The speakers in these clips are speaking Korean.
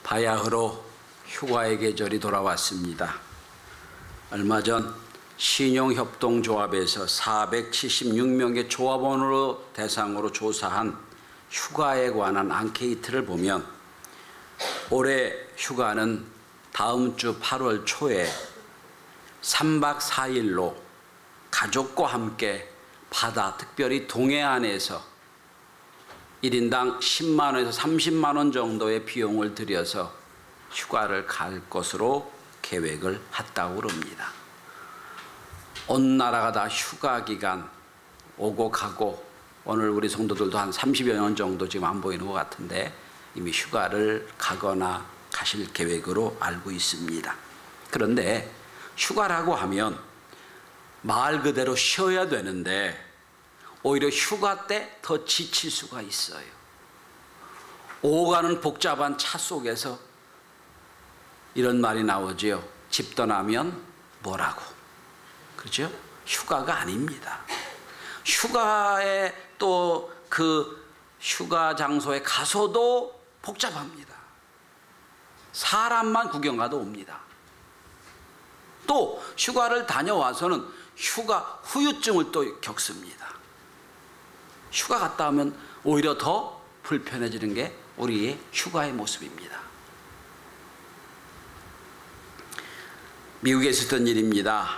바야흐로 휴가의 계절이 돌아왔습니다. 얼마 전 신용협동조합에서 476명의 조합원으로 대상으로 조사한 휴가에 관한 앙케이트를 보면 올해 휴가는 다음 주 8월 초에 3박 4일로 가족과 함께 바다, 특별히 동해안에서 1인당 10만 원에서 30만 원 정도의 비용을 들여서 휴가를 갈 것으로 계획을 했다고 그럽니다. 온 나라가 다 휴가 기간 오고 가고, 오늘 우리 성도들도 한 30여 년 정도 지금 안 보이는 것 같은데 이미 휴가를 가거나 가실 계획으로 알고 있습니다. 그런데 휴가라고 하면 말 그대로 쉬어야 되는데 오히려 휴가 때 더 지칠 수가 있어요. 오고 가는 복잡한 차 속에서 이런 말이 나오죠. 집 떠나면 뭐라고. 그렇죠? 휴가가 아닙니다. 휴가에 또 그 휴가 장소에 가서도 복잡합니다. 사람만 구경 가도 옵니다. 또 휴가를 다녀와서는 휴가 후유증을 또 겪습니다. 휴가 갔다 오면 오히려 더 불편해지는 게 우리의 휴가의 모습입니다. 미국에 있었던 일입니다.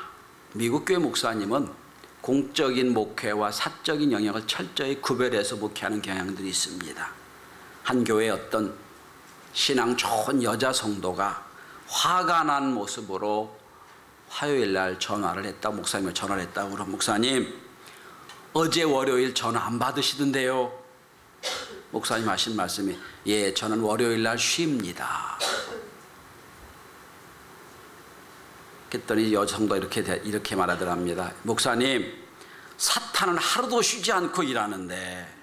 미국 교회 목사님은 공적인 목회와 사적인 영역을 철저히 구별해서 목회하는 경향들이 있습니다. 한 교회의 어떤 신앙 좋은 여자 성도가 화가 난 모습으로 화요일 날 전화를 했다고, 목사님을 전화를 했다고. 그럼 목사님, 어제 월요일 전화 안 받으시던데요. 목사님 하신 말씀이, 예, 저는 월요일 날 쉽니다. 그랬더니 여자 성도가 이렇게 말하더랍니다. 목사님, 사탄은 하루도 쉬지 않고 일하는데.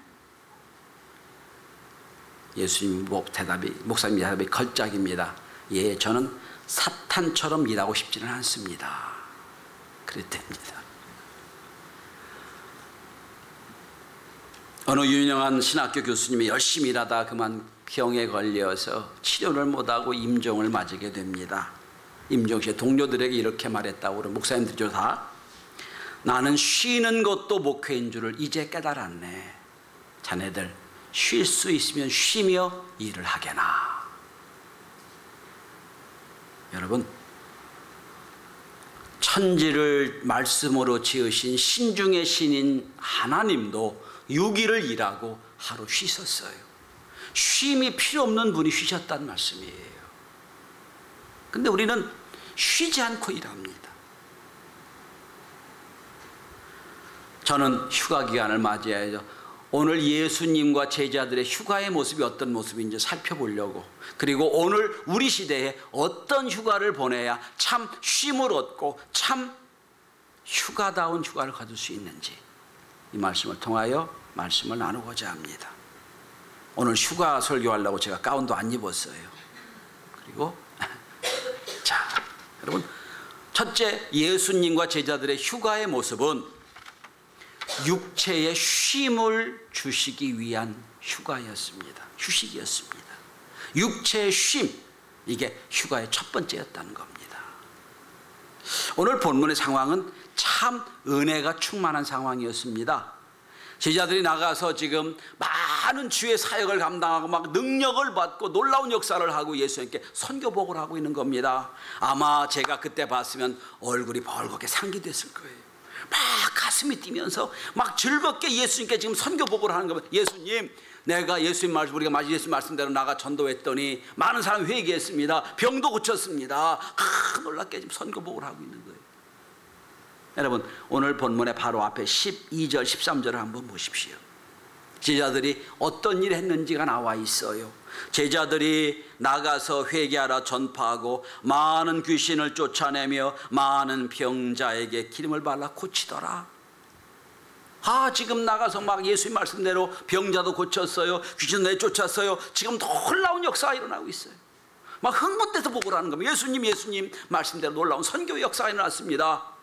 목사님 대답이 걸작입니다. 예, 저는 사탄처럼 일하고 싶지는 않습니다. 그랬답니다. 어느 유명한 신학교 교수님이 열심히 일하다 그만 병에 걸려서 치료를 못하고 임종을 맞게 됩니다. 임종 시에 동료들에게 이렇게 말했다고. 목사님들이 다, 나는 쉬는 것도 목회인 줄을 이제 깨달았네. 자네들 쉴 수 있으면 쉬며 일을 하게나. 여러분, 천지를 말씀으로 지으신 신중의 신인 하나님도 6일을 일하고 하루 쉬셨어요. 쉼이 필요 없는 분이 쉬셨다는 말씀이에요. 근데 우리는 쉬지 않고 일합니다. 저는 휴가 기간을 맞이해서 오늘 예수님과 제자들의 휴가의 모습이 어떤 모습인지 살펴보려고, 그리고 오늘 우리 시대에 어떤 휴가를 보내야 참 쉼을 얻고 참 휴가다운 휴가를 가질 수 있는지, 이 말씀을 통하여 말씀을 나누고자 합니다. 오늘 휴가 설교하려고 제가 가운도 안 입었어요. 그리고 자, 여러분, 첫째, 예수님과 제자들의 휴가의 모습은 육체의 쉼을 주시기 위한 휴가였습니다. 휴식이었습니다. 육체의 쉼, 이게 휴가의 첫 번째였다는 겁니다. 오늘 본문의 상황은 참 은혜가 충만한 상황이었습니다. 제자들이 나가서 지금 많은 주의 사역을 감당하고 막 능력을 받고 놀라운 역사를 하고 예수님께 선교복을 하고 있는 겁니다. 아마 제가 그때 봤으면 얼굴이 벌겋게 상기됐을 거예요. 막 가슴이 뛰면서 막 즐겁게 예수님께 지금 선교복을 하는 겁니다. 예수님, 내가 예수님 말씀, 우리가 예수님 말씀대로 나가 전도했더니 많은 사람이 회개했습니다. 병도 고쳤습니다. 놀랍게 지금 선교복을 하고 있는 거예요. 여러분, 오늘 본문의 바로 앞에 12절 13절을 한번 보십시오. 제자들이 어떤 일을 했는지가 나와 있어요. 제자들이 나가서 회개하라 전파하고 많은 귀신을 쫓아내며 많은 병자에게 기름을 발라 고치더라. 지금 나가서 막 예수님 말씀대로 병자도 고쳤어요. 귀신 내쫓았어요. 지금 놀라운 역사가 일어나고 있어요. 막 흥분돼서 보고 하는 겁니다. 예수님 말씀대로 놀라운 선교 역사가 일어났습니다.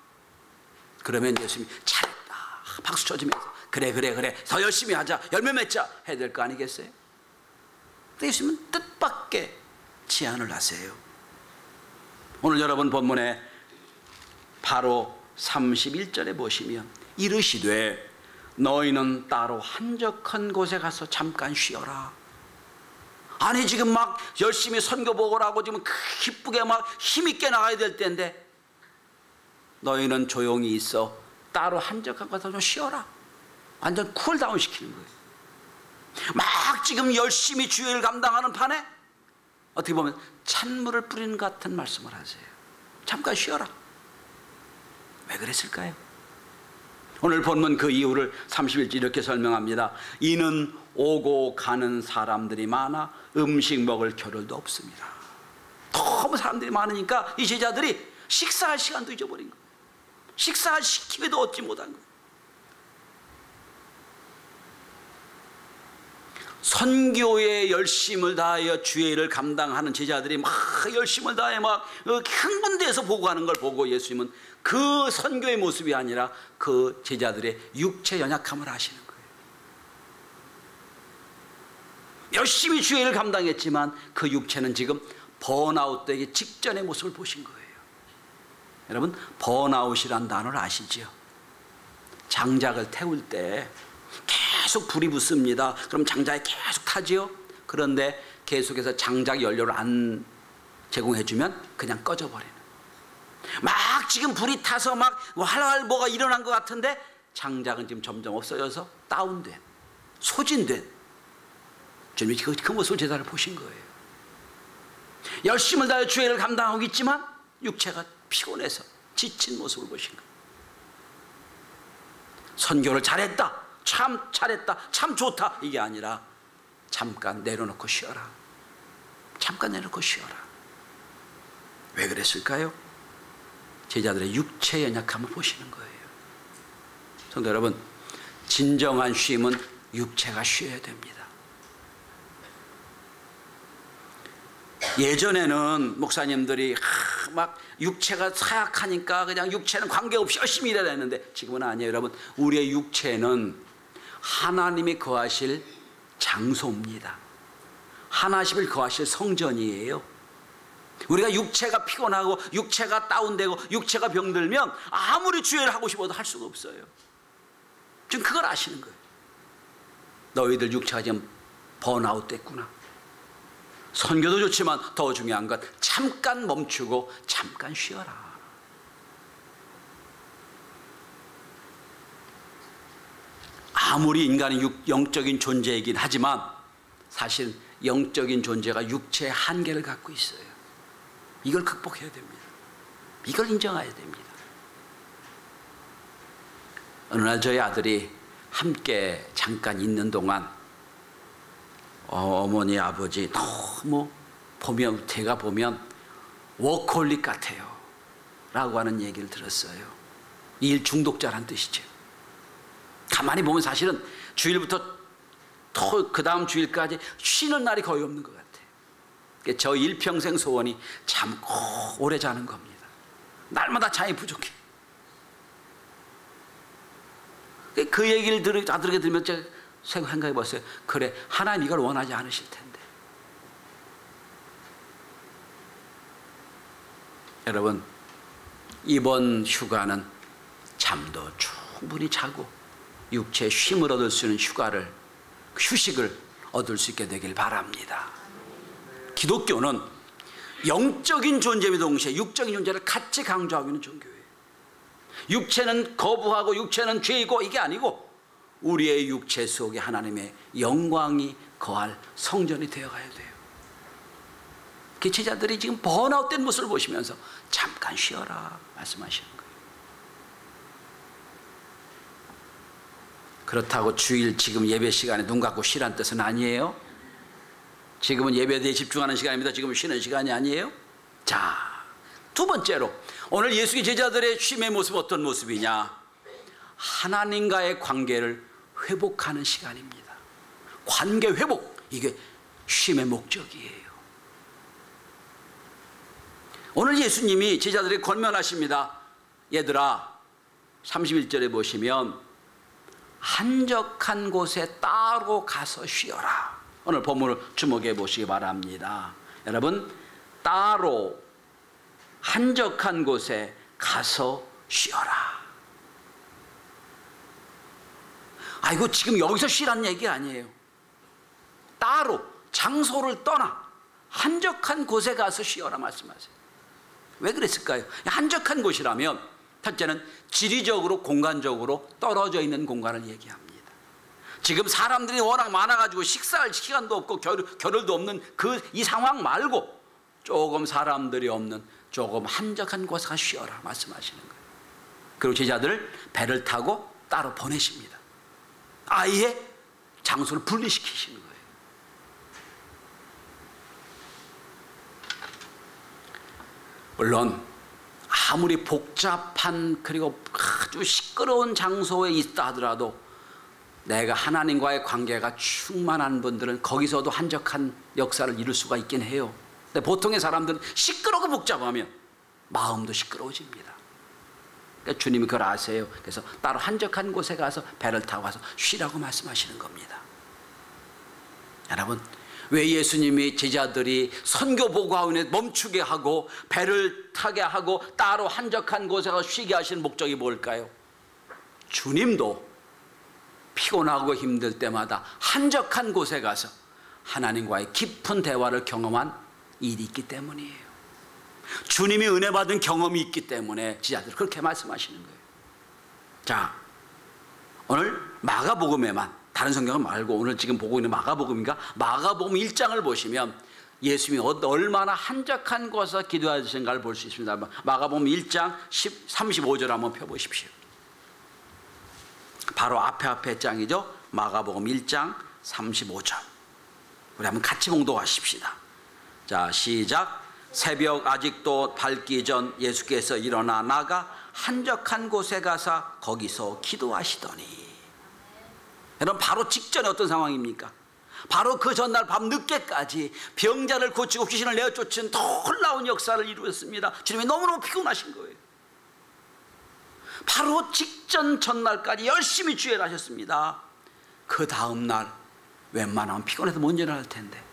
그러면 예수님이 잘했다 박수 쳐주면서 그래 더 열심히 하자, 열매 맺자 해야 될 거 아니겠어요? 근데 예수님은 뜻밖의 제안을 하세요. 오늘 여러분 본문에 바로 31절에 보시면 이르시되 너희는 따로 한적한 곳에 가서 잠깐 쉬어라. 아니 지금 막 열심히 선교 보고를 하고 지금 기쁘게 막 힘있게 나가야 될 때인데 너희는 조용히 있어 따로 한적한 곳에서 좀 쉬어라. 완전 쿨다운 시키는 거예요. 막 지금 열심히 주일을 감당하는 판에 어떻게 보면 찬물을 뿌리는 것 같은 말씀을 하세요. 잠깐 쉬어라. 왜 그랬을까요? 오늘 본문 그 이유를 31절 이렇게 설명합니다. 이는 오고 가는 사람들이 많아 음식 먹을 겨를도 없습니다. 너무 사람들이 많으니까 이 제자들이 식사할 시간도 잊어버린 거예요. 식사할 기회도 얻지 못한 거예요. 선교에 열심을 다하여 주의 일을 감당하는 제자들이 막 열심을 다해 막 흥분돼서 보고하는 걸 보고 예수님은 그 선교의 모습이 아니라 그 제자들의 육체 연약함을 아시는 거예요. 열심히 주의 일을 감당했지만 그 육체는 지금 번아웃 되기 직전의 모습을 보신 거예요. 여러분 번아웃이란 단어를 아시죠? 장작을 태울 때 계속 불이 붙습니다. 그럼 장작이 계속 타지요. 그런데 계속해서 장작 연료를 안 제공해주면 그냥 꺼져버리는. 막 지금 불이 타서 막 활활 뭐가 일어난 것 같은데 장작은 지금 점점 없어져서 다운된, 소진된 주님이 그 모습을 제자를 보신 거예요. 열심을 다해 주의 일을 감당하고 있지만 육체가 피곤해서 지친 모습을 보신 거예요. 선교를 잘했다, 참 잘했다, 참 좋다 이게 아니라 잠깐 내려놓고 쉬어라. 잠깐 내려놓고 쉬어라. 왜 그랬을까요? 제자들의 육체 연약함을 보시는 거예요. 성도 여러분, 진정한 쉼은 육체가 쉬어야 됩니다. 예전에는 목사님들이 막 육체가 사약하니까 그냥 육체는 관계없이 열심히 일해야 했는데 지금은 아니에요. 여러분, 우리의 육체는 하나님이 거하실 장소입니다. 하나님이 거하실 성전이에요. 우리가 육체가 피곤하고 육체가 다운되고 육체가 병들면 아무리 주의를 하고 싶어도 할 수가 없어요. 지금 그걸 아시는 거예요. 너희들 육체가 지금 번아웃 됐구나. 선교도 좋지만 더 중요한 건 잠깐 멈추고 잠깐 쉬어라. 아무리 인간이 영적인 존재이긴 하지만 사실 영적인 존재가 육체의 한계를 갖고 있어요. 이걸 극복해야 됩니다. 이걸 인정해야 됩니다. 어느 날 저희 아들이 함께 잠깐 있는 동안 어머니 아버지 너무 보면 제가 보면 워커홀릭 같아요 라고 하는 얘기를 들었어요. 일 중독자란 뜻이죠. 가만히 보면 사실은 주일부터 그 다음 주일까지 쉬는 날이 거의 없는 것 같아요. 저 일평생 소원이 참고 오래 자는 겁니다. 날마다 잠이 부족해. 그 얘기를 아들에게 들으면 제가 생각해 봤어요. 그래, 하나님 이걸 원하지 않으실 텐데. 여러분, 이번 휴가는 잠도 충분히 자고 육체의 쉼을 얻을 수 있는 휴식을 얻을 수 있게 되길 바랍니다. 기독교는 영적인 존재와 동시에 육적인 존재를 같이 강조하고 있는 종교예요. 육체는 거부하고 육체는 죄이고 이게 아니고 우리의 육체 속에 하나님의 영광이 거할 성전이 되어가야 돼요. 그 제자들이 지금 번아웃된 모습을 보시면서 잠깐 쉬어라 말씀하시는 거예요. 그렇다고 주일 지금 예배 시간에 눈 감고 쉬라는 뜻은 아니에요. 지금은 예배에 집중하는 시간입니다. 지금은 쉬는 시간이 아니에요. 자, 두 번째로 오늘 예수의 제자들의 쉼의 모습은 어떤 모습이냐? 하나님과의 관계를 회복하는 시간입니다. 관계 회복, 이게 쉼의 목적이에요. 오늘 예수님이 제자들에게 권면하십니다. 얘들아, 31절에 보시면 한적한 곳에 따로 가서 쉬어라. 오늘 본문을 주목해 보시기 바랍니다. 여러분, 따로 한적한 곳에 가서 쉬어라. 아이고, 지금 여기서 쉬라는 얘기 아니에요. 따로 장소를 떠나 한적한 곳에 가서 쉬어라 말씀하세요. 왜 그랬을까요? 한적한 곳이라면 첫째는 지리적으로 공간적으로 떨어져 있는 공간을 얘기합니다. 지금 사람들이 워낙 많아가지고 식사할 시간도 없고 겨를도 없는 이 상황 말고 조금 사람들이 없는 조금 한적한 곳에 가서 쉬어라 말씀하시는 거예요. 그리고 제자들을 배를 타고 따로 보내십니다. 아예 장소를 분리시키시는 거예요. 물론 아무리 복잡한 그리고 아주 시끄러운 장소에 있다 하더라도 내가 하나님과의 관계가 충만한 분들은 거기서도 한적한 역사를 이룰 수가 있긴 해요. 근데 보통의 사람들은 시끄럽고 복잡하면 마음도 시끄러워집니다. 그러니까 주님이 그걸 아세요. 그래서 따로 한적한 곳에 가서 배를 타고 가서 쉬라고 말씀하시는 겁니다. 여러분, 왜 예수님이 제자들이 선교 보고하는데 멈추게 하고 배를 타게 하고 따로 한적한 곳에 가서 쉬게 하시는 목적이 뭘까요? 주님도 피곤하고 힘들 때마다 한적한 곳에 가서 하나님과의 깊은 대화를 경험한 일이 있기 때문이에요. 주님이 은혜 받은 경험이 있기 때문에 제자들 그렇게 말씀하시는 거예요. 자, 오늘 마가복음에만, 다른 성경은 말고 오늘 지금 보고 있는 마가복음인가? 마가복음 1장을 보시면 예수님이 얼마나 한적한 곳에서 기도하시는가를 볼 수 있습니다. 마가복음 1장 35절 한번 펴보십시오. 바로 앞에 장이죠. 마가복음 1장 35절. 우리 한번 같이 봉독하십시다. 자, 시작. 새벽 아직도 밝기 전 예수께서 일어나 나가 한적한 곳에 가서 거기서 기도하시더니. 여러분, 바로 직전에 어떤 상황입니까? 바로 그 전날 밤 늦게까지 병자를 고치고 귀신을 내어쫓은 놀라운 역사를 이루었습니다. 주님이 너무너무 피곤하신 거예요. 바로 직전 전날까지 열심히 주의를 하셨습니다. 그 다음날 웬만하면 피곤해서 못 일어날 텐데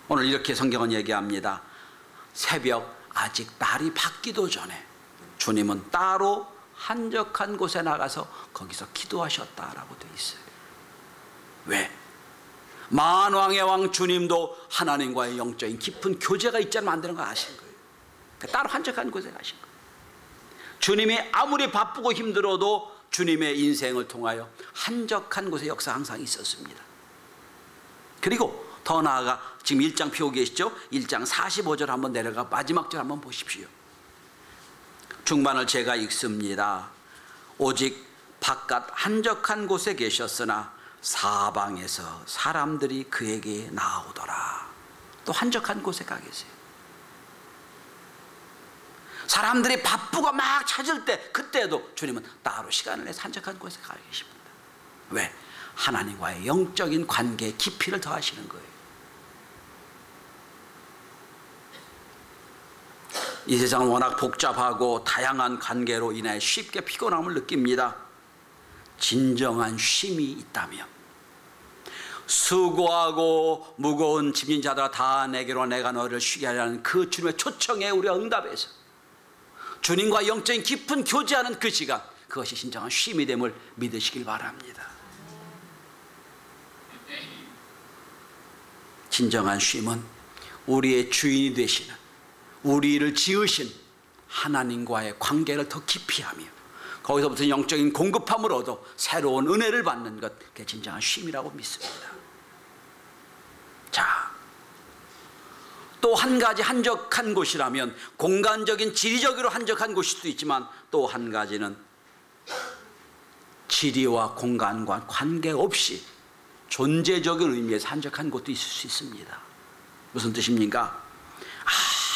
오늘 이렇게 성경은 얘기합니다. 새벽 아직 날이 밝기도 전에 주님은 따로 한적한 곳에 나가서 거기서 기도하셨다라고 되어 있어요. 왜? 만왕의 왕 주님도 하나님과의 영적인 깊은 교제가 있지 않으면 안 되는 거 아신 거예요. 따로 한적한 곳에 가신 거예요. 주님이 아무리 바쁘고 힘들어도 주님의 인생을 통하여 한적한 곳에 역사 항상 있었습니다. 그리고 더 나아가 지금 1장 펴고 계시죠? 1장 45절 한번 내려가 마지막 절 한번 보십시오. 중반을 제가 읽습니다. 오직 바깥 한적한 곳에 계셨으나 사방에서 사람들이 그에게 나오더라. 또 한적한 곳에 가 계세요. 사람들이 바쁘고 막 찾을 때 그때도 주님은 따로 시간을 내서 한적한 곳에 가 계십니다. 왜? 하나님과의 영적인 관계의 깊이를 더하시는 거예요. 이 세상은 워낙 복잡하고 다양한 관계로 인해 쉽게 피곤함을 느낍니다. 진정한 쉼이 있다면 수고하고 무거운 짐진 자들아 다 내게로 내가 너를 쉬게 하려는 그 주님의 초청에 우리가 응답해서 주님과 영적인 깊은 교제하는 그 시간, 그것이 진정한 쉼이 됨을 믿으시길 바랍니다. 진정한 쉼은 우리의 주인이 되시는, 우리를 지으신 하나님과의 관계를 더 깊이 하며 거기서부터 영적인 공급함을 얻어 새로운 은혜를 받는 것, 그게 진정한 쉼이라고 믿습니다. 자, 또 한 가지 한적한 곳이라면 공간적인 지리적으로 한적한 곳일 수도 있지만 또 한 가지는 지리와 공간과 관계없이 존재적인 의미에서 한적한 곳도 있을 수 있습니다. 무슨 뜻입니까?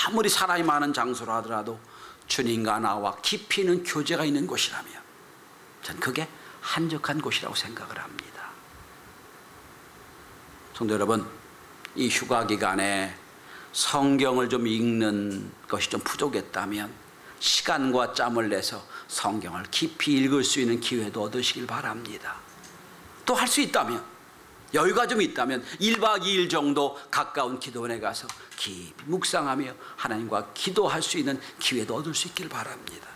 아무리 사람이 많은 장소로 하더라도 주님과 나와 깊이 있는 교제가 있는 곳이라면 전 그게 한적한 곳이라고 생각을 합니다. 성도 여러분, 이 휴가 기간에 성경을 좀 읽는 것이 좀 부족했다면 시간과 짬을 내서 성경을 깊이 읽을 수 있는 기회도 얻으시길 바랍니다. 또 할 수 있다면 여유가 좀 있다면 1박 2일 정도 가까운 기도원에 가서 깊이 묵상하며 하나님과 기도할 수 있는 기회도 얻을 수 있길 바랍니다.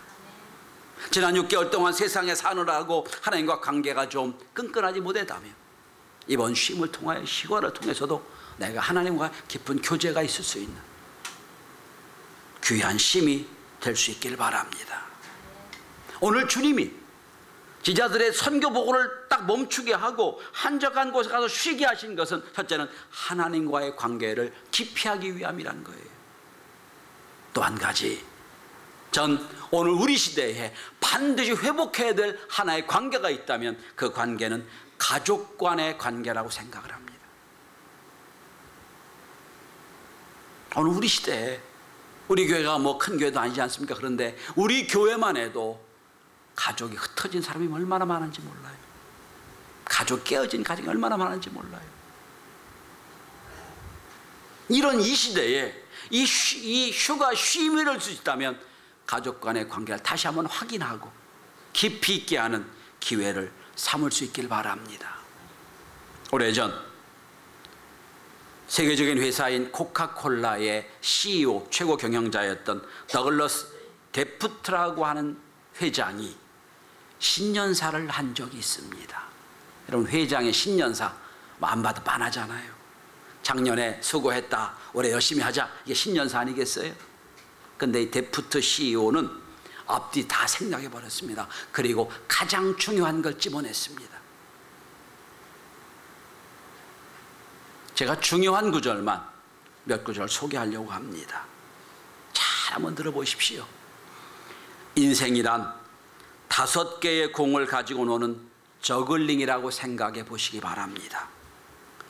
지난 6개월 동안 세상에 사느라고 하나님과 관계가 좀 끈끈하지 못했다면 이번 쉼을 통하여 휴가를 통해서도 내가 하나님과 깊은 교제가 있을 수 있는 귀한 쉼이 될 수 있길 바랍니다. 오늘 주님이 지자들의 선교 보고를 딱 멈추게 하고 한적한 곳에 가서 쉬게 하신 것은 첫째는 하나님과의 관계를 깊이 하기 위함이란 거예요. 또 한 가지, 전 오늘 우리 시대에 반드시 회복해야 될 하나의 관계가 있다면 그 관계는 가족 간의 관계라고 생각을 합니다. 오늘 우리 시대에 우리 교회가 뭐 큰 교회도 아니지 않습니까? 그런데 우리 교회만 해도 가족이 흩어진 사람이 얼마나 많은지 몰라요. 가족 깨어진 가정이 얼마나 많은지 몰라요. 이런 이 시대에 이 휴가 쉼을 할 수 있다면 가족 간의 관계를 다시 한번 확인하고 깊이 있게 하는 기회를 삼을 수 있길 바랍니다. 오래전 세계적인 회사인 코카콜라의 CEO, 최고 경영자였던 더글러스 데프트라고 하는 회장이 신년사를 한 적이 있습니다. 여러분, 회장의 신년사 안 봐도 빤하잖아요. 작년에 수고했다, 올해 열심히 하자, 이게 신년사 아니겠어요? 근데 이 데프트 CEO는 앞뒤 다 생략해 버렸습니다. 그리고 가장 중요한 걸 집어냈습니다. 제가 중요한 구절만 몇 구절 소개하려고 합니다. 잘 한번 들어보십시오. 인생이란 5개의 공을 가지고 노는 저글링이라고 생각해 보시기 바랍니다.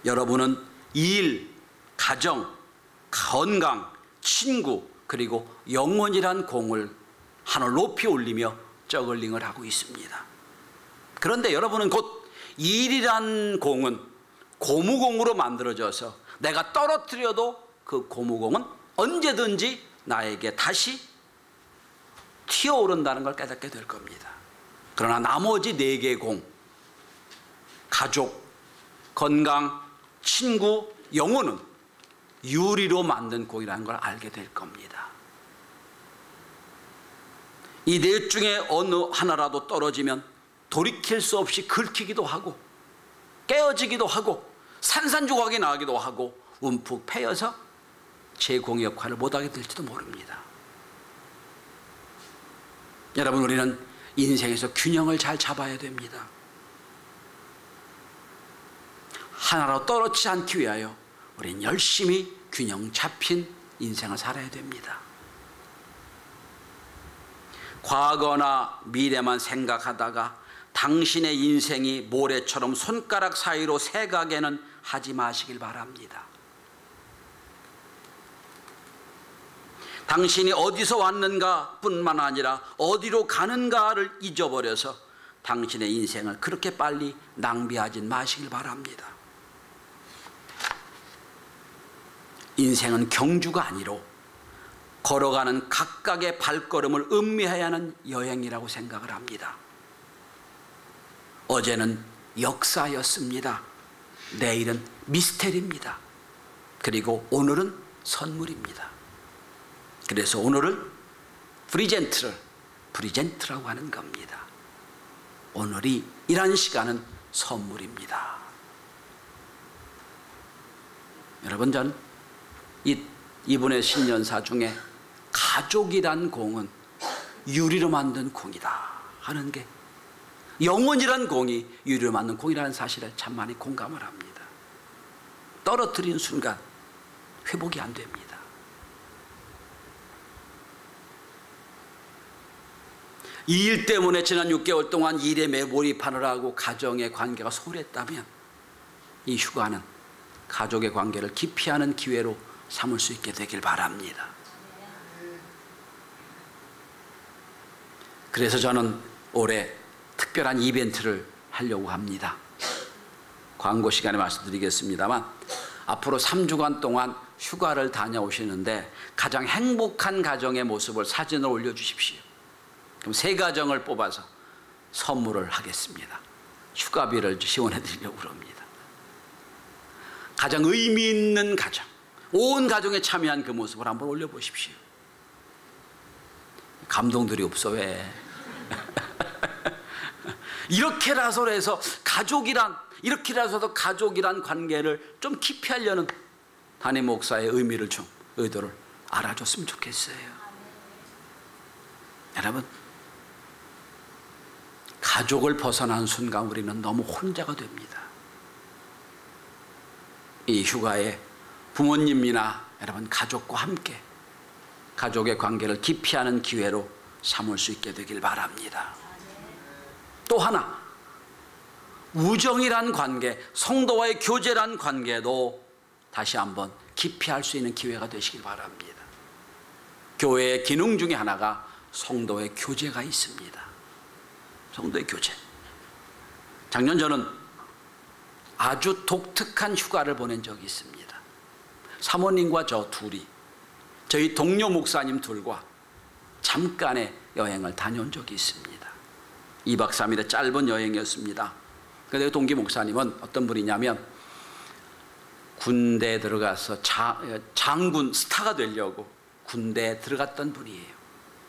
여러분은 일, 가정, 건강, 친구, 그리고 영혼이란 공을 하늘 높이 올리며 저글링을 하고 있습니다. 그런데 여러분은 곧 일이란 공은 고무공으로 만들어져서 내가 떨어뜨려도 그 고무공은 언제든지 나에게 다시 튀어오른다는 걸 깨닫게 될 겁니다. 그러나 나머지 4개의 공, 가족, 건강, 친구, 영혼은 유리로 만든 공이라는 걸 알게 될 겁니다. 이 4 중에 어느 하나라도 떨어지면 돌이킬 수 없이 긁히기도 하고 깨어지기도 하고 산산조각이 나기도 하고 움푹 패여서 제 공의 역할을 못하게 될지도 모릅니다. 여러분, 우리는 인생에서 균형을 잘 잡아야 됩니다. 하나로 떨어지지 않기 위하여 우리는 열심히 균형 잡힌 인생을 살아야 됩니다. 과거나 미래만 생각하다가 당신의 인생이 모래처럼 손가락 사이로 새가게는 하지 마시길 바랍니다. 당신이 어디서 왔는가 뿐만 아니라 어디로 가는가를 잊어버려서 당신의 인생을 그렇게 빨리 낭비하지 마시길 바랍니다. 인생은 경주가 아니로 걸어가는 각각의 발걸음을 음미해야 하는 여행이라고 생각을 합니다. 어제는 역사였습니다. 내일은 미스테리입니다. 그리고 오늘은 선물입니다. 그래서 오늘은 프리젠트라고 하는 겁니다. 오늘이 이런 시간은 선물입니다. 여러분, 전 이분의 신년사 중에 가족이란 공은 유리로 만든 공이다 하는 게, 영혼이란 공이 유리로 만든 공이라는 사실에 참 많이 공감을 합니다. 떨어뜨린 순간 회복이 안 됩니다. 이 일 때문에 지난 6개월 동안 일에 몰입하느라고 가정의 관계가 소홀했다면 이 휴가는 가족의 관계를 깊이 하는 기회로 삼을 수 있게 되길 바랍니다. 그래서 저는 올해 특별한 이벤트를 하려고 합니다. 광고 시간에 말씀드리겠습니다만, 앞으로 3주간 동안 휴가를 다녀오시는데 가장 행복한 가정의 모습을 사진을 올려주십시오. 그럼 3가정을 뽑아서 선물을 하겠습니다. 휴가비를 지원해 드리려고 합니다. 가장 의미 있는 가정, 온 가정에 참여한 그 모습을 한번 올려보십시오. 감동들이 없어 왜? 이렇게라서 해서 이렇게라서도 가족이란 관계를 좀 깊이 하려는 담임 목사의 의도를 알아줬으면 좋겠어요. 여러분, 가족을 벗어난 순간 우리는 너무 혼자가 됩니다. 이 휴가에 부모님이나 여러분 가족과 함께 가족의 관계를 깊이 하는 기회로 삼을 수 있게 되길 바랍니다. 또 하나, 우정이란 관계, 성도와의 교제란 관계도 다시 한번 깊이 할 수 있는 기회가 되시길 바랍니다. 교회의 기능 중에 하나가 성도의 교제가 있습니다. 성도의 교제. 작년 저는 아주 독특한 휴가를 보낸 적이 있습니다. 사모님과 저 둘이 저희 동료 목사님 둘과 잠깐의 여행을 다녀온 적이 있습니다. 2박 3일의 짧은 여행이었습니다. 그런데 동기 목사님은 어떤 분이냐면 군대에 들어가서 장군 스타가 되려고 군대에 들어갔던 분이에요.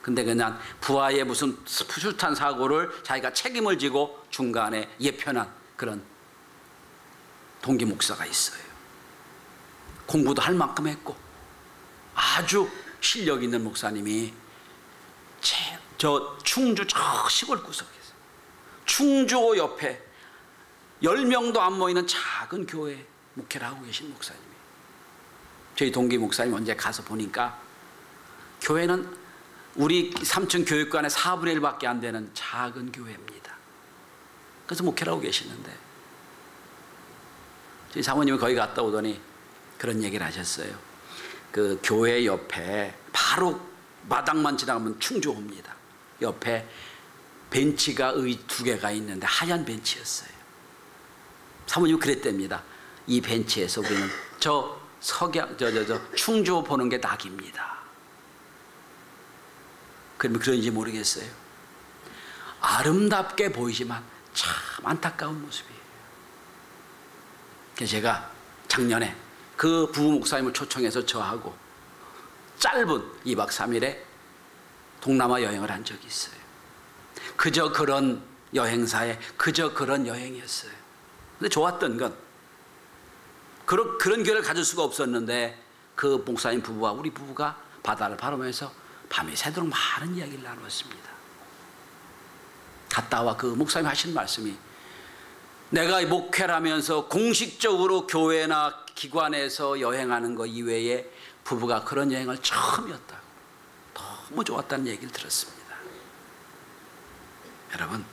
근데 그냥 부하의 무슨 푸릇한 사고를 자기가 책임을 지고 중간에 예편한 그런 동기 목사가 있어요. 공부도 할 만큼 했고 아주 실력 있는 목사님이 저 충주 저 시골 구석에서 충주호 옆에 10명도 안 모이는 작은 교회 목회를 하고 계신 목사님이에요. 저희 동기 목사님 언제 가서 보니까 교회는 우리 3층 교육관의 4분의 1밖에 안 되는 작은 교회입니다. 그래서 목회를 하고 계시는데 저희 사모님이 거기 갔다 오더니 그런 얘기를 하셨어요. 그 교회 옆에 바로 마당만 지나가면 충주호입니다. 옆에 벤치가 2개가 있는데 하얀 벤치였어요. 사모님이 그랬답니다. 이 벤치에서 우리는 저 충주호 보는 게 낙입니다. 그러면 그런지 모르겠어요. 아름답게 보이지만 참 안타까운 모습이에요. 그래서 제가 작년에 그 부부 목사님을 초청해서 저하고 짧은 2박 3일의 동남아 여행을 한 적이 있어요. 그저 그런 여행사에 그저 그런 여행이었어요. 근데 좋았던 건 그런 기회를 가질 수가 없었는데 그 목사님 부부와 우리 부부가 바다를 바라보면서 밤이 새도록 많은 이야기를 나누었습니다. 갔다 와 그 목사님이 하신 말씀이 내가 목회를 하면서 공식적으로 교회나 기관에서 여행하는 것 이외에 부부가 그런 여행을 처음이었다고 너무 좋았다는 얘기를 들었습니다. 여러분,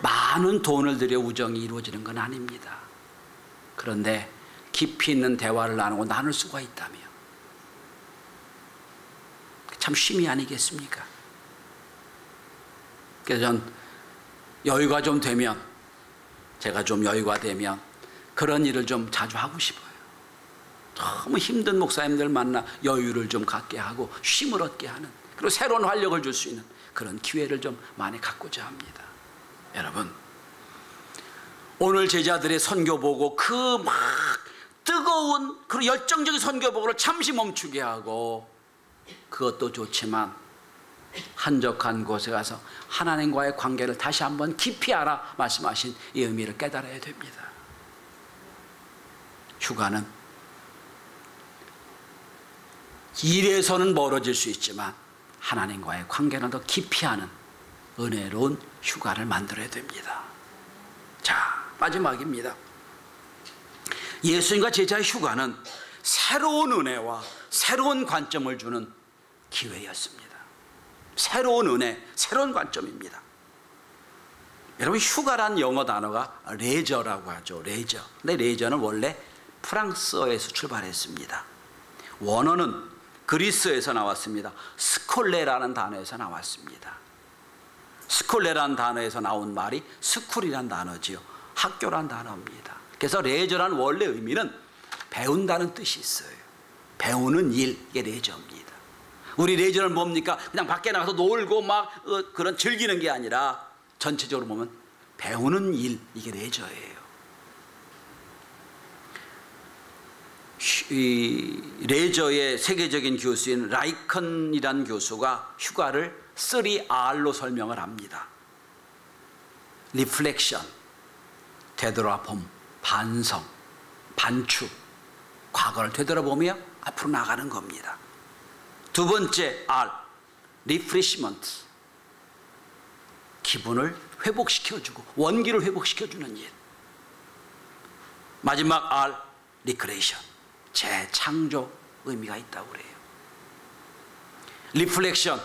많은 돈을 들여 우정이 이루어지는 건 아닙니다. 그런데 깊이 있는 대화를 나누고 나눌 수가 있다면 참 쉼이 아니겠습니까? 그래서 전 여유가 좀 되면 제가 좀 여유가 되면 그런 일을 좀 자주 하고 싶어요. 너무 힘든 목사님들 만나 여유를 좀 갖게 하고 쉼을 얻게 하는 그리고 새로운 활력을 줄 수 있는 그런 기회를 좀 많이 갖고자 합니다. 여러분, 오늘 제자들의 선교 보고 그 막 뜨거운 그리고 열정적인 선교 보고를 잠시 멈추게 하고 그것도 좋지만 한적한 곳에 가서 하나님과의 관계를 다시 한번 깊이 알아 말씀하신 이 의미를 깨달아야 됩니다. 휴가는 일에서는 멀어질 수 있지만 하나님과의 관계는 더 깊이 하는 은혜로운 휴가를 만들어야 됩니다. 자, 마지막입니다. 예수님과 제자의 휴가는 새로운 은혜와 새로운 관점을 주는 기회였습니다. 새로운 은혜, 새로운 관점입니다. 여러분, 휴가란 영어 단어가 레저라고 하죠. 레저. 근데 레저는 원래 프랑스어에서 출발했습니다. 원어는 그리스에서 나왔습니다. 스콜레라는 단어에서 나왔습니다. 스콜레라는 단어에서 나온 말이 스쿨이란 단어지요. 학교란 단어입니다. 그래서 레저란 원래 의미는 배운다는 뜻이 있어요. 배우는 일, 이게 레저입니다. 우리 레저는 뭡니까? 그냥 밖에 나가서 놀고 막 그런 즐기는 게 아니라 전체적으로 보면 배우는 일, 이게 레저예요. 이 레저의 세계적인 교수인 라이컨이라는 교수가 휴가를 3R로 설명을 합니다. 리플렉션, 되돌아봄, 반성, 반추, 과거를 되돌아보며 앞으로 나가는 겁니다. 두 번째 R, 리프레시먼트, 기분을 회복시켜주고 원기를 회복시켜주는 일. 마지막 R, 리크레이션, 재창조 의미가 있다고 그래요. 리플렉션,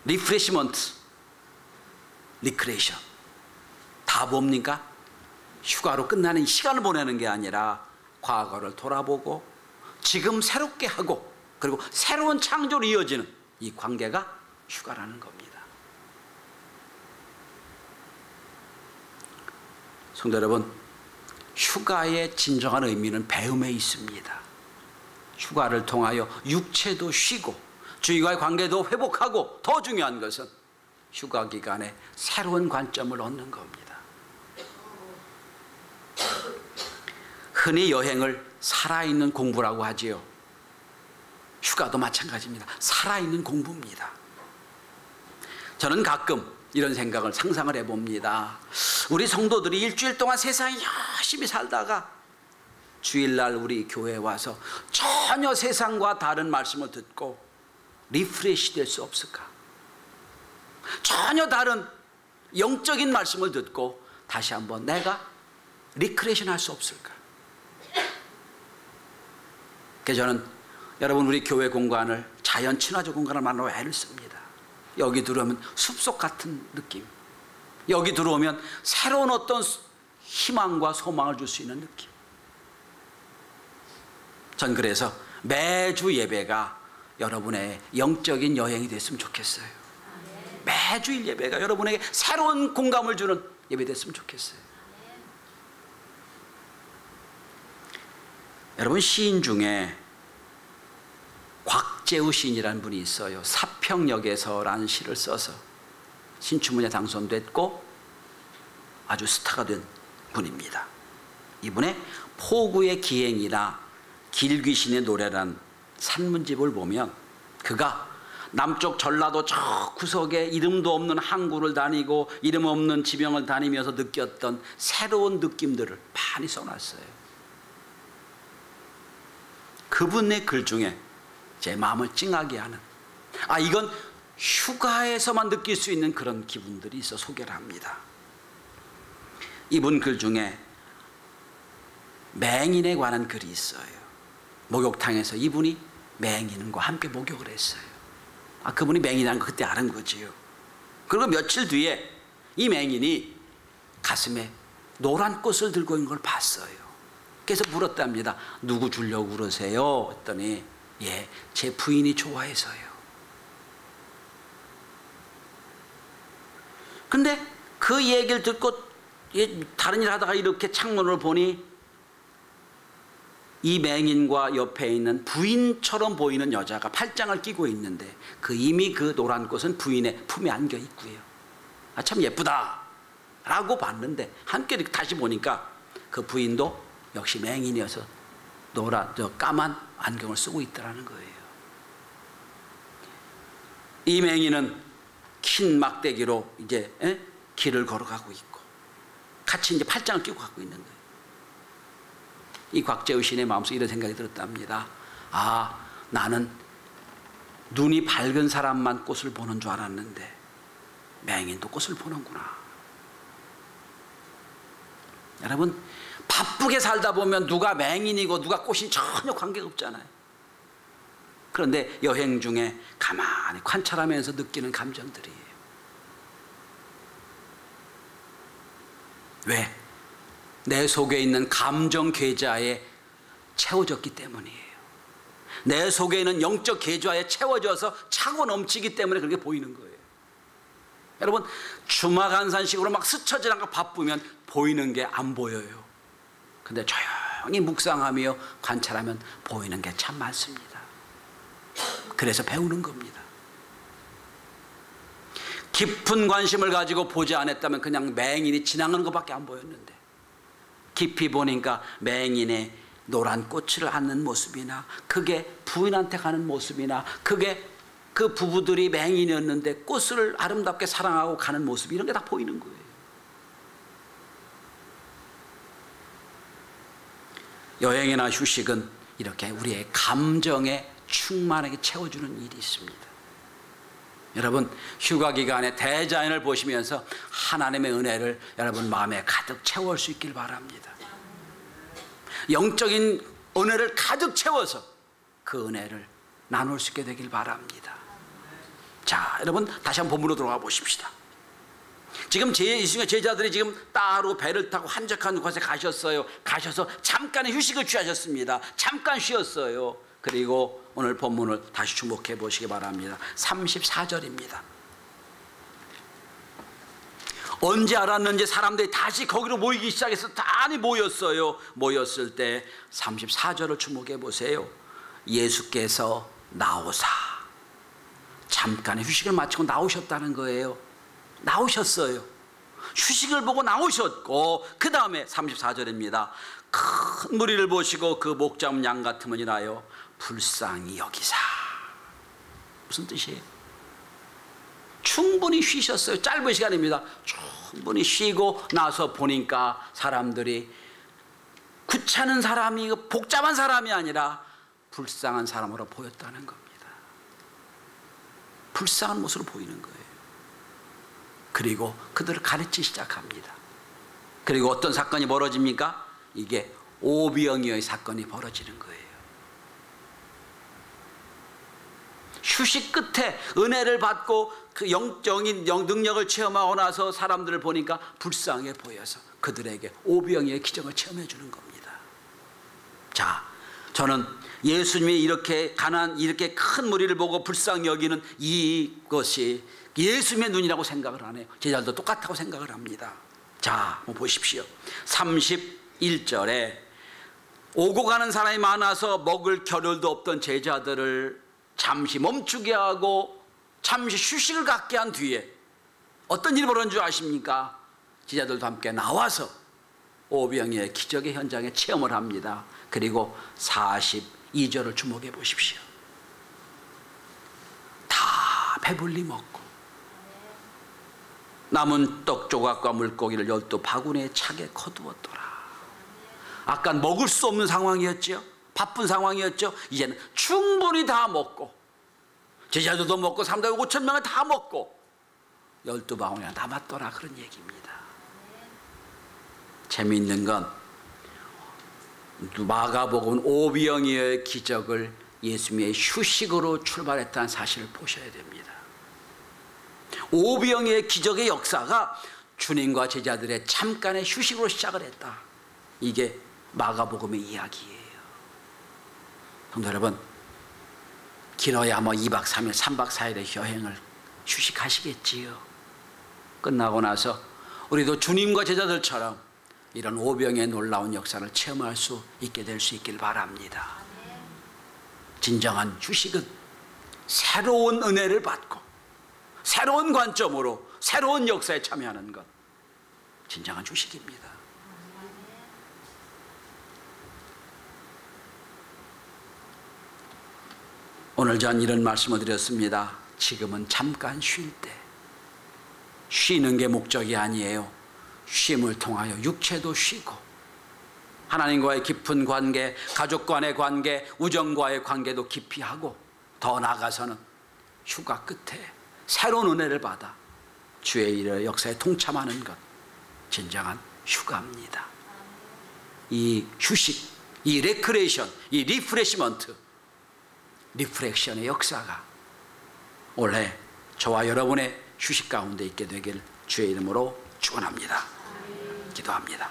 리프레시먼트, 리크레이션 다 뭡니까? 휴가로 끝나는 시간을 보내는 게 아니라 과거를 돌아보고 지금 새롭게 하고 그리고 새로운 창조로 이어지는 이 관계가 휴가라는 겁니다. 성도 여러분, 휴가의 진정한 의미는 배움에 있습니다. 휴가를 통하여 육체도 쉬고 주위와의 관계도 회복하고 더 중요한 것은 휴가 기간에 새로운 관점을 얻는 겁니다. 흔히 여행을 살아있는 공부라고 하지요. 휴가도 마찬가지입니다. 살아있는 공부입니다. 저는 가끔 이런 생각을 상상을 해봅니다. 우리 성도들이 일주일 동안 세상에 열심히 살다가 주일날 우리 교회에 와서 전혀 세상과 다른 말씀을 듣고 리프레시 될 수 없을까? 전혀 다른 영적인 말씀을 듣고 다시 한번 내가 리크레이션 할 수 없을까? 그래서 저는 여러분 우리 교회 공간을 자연 친화적 공간을 만들어 애를 씁니다. 여기 들어오면 숲속 같은 느낌, 여기 들어오면 새로운 어떤 희망과 소망을 줄 수 있는 느낌. 전 그래서 매주 예배가 여러분의 영적인 여행이 됐으면 좋겠어요. 매주일 예배가 여러분에게 새로운 공감을 주는 예배 됐으면 좋겠어요. 여러분, 시인 중에 곽재우 시인이라는 분이 있어요. 사평역에서라는 시를 써서 신춘문예 당선됐고 아주 스타가 된 분입니다. 이분의 포구의 기행이나 길귀신의 노래란 산문집을 보면 그가 남쪽 전라도 저 구석에 이름도 없는 항구를 다니고 이름 없는 지명을 다니면서 느꼈던 새로운 느낌들을 많이 써놨어요. 그분의 글 중에 제 마음을 찡하게 하는, 이건 휴가에서만 느낄 수 있는 그런 기분들이 있어 소개를 합니다. 이분 글 중에 맹인에 관한 글이 있어요. 목욕탕에서 이분이 맹인과 함께 목욕을 했어요. 그분이 맹인이라는 거 그때 알은 거지요. 그리고 며칠 뒤에 이 맹인이 가슴에 노란 꽃을 들고 있는 걸 봤어요. 그래서 물었답니다. 누구 주려고 그러세요? 했더니 제 부인이 좋아해서요. 근데 그 얘기를 듣고 다른 일 하다가 이렇게 창문을 보니 이 맹인과 옆에 있는 부인처럼 보이는 여자가 팔짱을 끼고 있는데 이미 그 노란 꽃은 부인의 품에 안겨 있고요. 참 예쁘다 라고 봤는데 함께 다시 보니까 그 부인도 역시 맹인이어서 까만 안경을 쓰고 있더라는 거예요. 이 맹인은 긴 막대기로 이제 길을 걸어가고 있고 같이 이제 팔짱을 끼고 가고 있는 거예요. 이 곽재우 시인의 마음속에 이런 생각이 들었답니다. 나는 눈이 밝은 사람만 꽃을 보는 줄 알았는데 맹인도 꽃을 보는구나. 여러분, 바쁘게 살다 보면 누가 맹인이고 누가 꽃이 전혀 관계가 없잖아요. 그런데 여행 중에 가만히 관찰하면서 느끼는 감정들이에요. 왜? 내 속에 있는 감정 계좌에 채워졌기 때문이에요. 내 속에 있는 영적 계좌에 채워져서 차고 넘치기 때문에 그렇게 보이는 거예요. 여러분, 주마간산식으로 막 스쳐 지나가 바쁘면 보이는 게 안 보여요. 근데 조용히 묵상하며 관찰하면 보이는 게 참 많습니다. 그래서 배우는 겁니다. 깊은 관심을 가지고 보지 않았다면 그냥 맹인이 지나가는 것밖에 안 보였는데 깊이 보니까 맹인의 노란 꽃을 안는 모습이나 그게 부인한테 가는 모습이나 그게 그 부부들이 맹인이었는데 꽃을 아름답게 사랑하고 가는 모습, 이런 게 다 보이는 거예요. 여행이나 휴식은 이렇게 우리의 감정에 충만하게 채워주는 일이 있습니다. 여러분, 휴가 기간에 대자연을 보시면서 하나님의 은혜를 여러분 마음에 가득 채울 수 있길 바랍니다. 영적인 은혜를 가득 채워서 그 은혜를 나눌 수 있게 되길 바랍니다. 자, 여러분 다시 한번 본문으로 들어가 보십시다. 지금 제자들이 지금 따로 배를 타고 한적한 곳에 가셨어요. 가셔서 잠깐의 휴식을 취하셨습니다. 잠깐 쉬었어요. 그리고 오늘 본문을 다시 주목해 보시기 바랍니다. 34절입니다. 언제 알았는지 사람들이 다시 거기로 모이기 시작해서 많이 모였어요. 모였을 때 34절을 주목해 보세요. 예수께서 나오사, 잠깐의 휴식을 마치고 나오셨다는 거예요. 나오셨어요. 휴식을 보고 나오셨고, 그 다음에 34절입니다. 큰 무리를 보시고 그 목자분 양 같으면이라요 불쌍히 여기사. 무슨 뜻이에요? 충분히 쉬셨어요. 짧은 시간입니다. 충분히 쉬고 나서 보니까 사람들이 귀찮은 사람이, 복잡한 사람이 아니라 불쌍한 사람으로 보였다는 겁니다. 불쌍한 모습으로 보이는 거예요. 그리고 그들을 가르치기 시작합니다. 그리고 어떤 사건이 벌어집니까? 이게 오병이어의 사건이 벌어지는 거예요. 휴식 끝에 은혜를 받고 그 영적인 능력을 체험하고 나서 사람들을 보니까 불쌍해 보여서 그들에게 오병이어의 기적을 체험해 주는 겁니다. 자, 저는 예수님이 이렇게 이렇게 큰 무리를 보고 불쌍히 여기는 이것이 예수님의 눈이라고 생각을 안 해요. 제자들도 똑같다고 생각을 합니다. 자, 한번 보십시오. 31절에 오고 가는 사람이 많아서 먹을 겨를도 없던 제자들을 잠시 멈추게 하고 잠시 휴식을 갖게 한 뒤에 어떤 일이 벌어진 줄 아십니까? 제자들도 함께 나와서 오병이어의 기적의 현장에 체험을 합니다. 그리고 42절을 주목해 보십시오. 다 배불리 먹고 남은 떡 조각과 물고기를 12바구니에 차게 거두었더라. 아까 먹을 수 없는 상황이었죠. 바쁜 상황이었죠. 이제는 충분히 다 먹고 제자들도 먹고 3만 5천 명을 다 먹고 12바구니가 남았더라, 그런 얘기입니다. 재미있는 건 마가복음 오병이어의 기적을 예수님의 휴식으로 출발했다는 사실을 보셔야 됩니다. 오병이어의 기적의 역사가 주님과 제자들의 잠깐의 휴식으로 시작을 했다. 이게 마가복음의 이야기예요. 성도 여러분, 길어야 2박 3일, 3박 4일의 여행을 휴식하시겠지요. 끝나고 나서 우리도 주님과 제자들처럼 이런 오병의 놀라운 역사를 체험할 수 있게 될 수 있길 바랍니다. 진정한 휴식은 새로운 은혜를 받고 새로운 관점으로 새로운 역사에 참여하는 것, 진정한 휴식입니다. 오늘 전 이런 말씀을 드렸습니다. 지금은 잠깐 쉴 때, 쉬는 게 목적이 아니에요. 쉼을 통하여 육체도 쉬고 하나님과의 깊은 관계, 가족 간의 관계, 우정과의 관계도 깊이 하고, 더 나아가서는 휴가 끝에 새로운 은혜를 받아 주의 일의 역사에 동참하는 것, 진정한 휴가입니다. 이 휴식, 이 레크레이션, 이 리프레시먼트, 리프렉션의 역사가 올해 저와 여러분의 휴식 가운데 있게 되길 주의 이름으로 축원합니다. 기도합니다.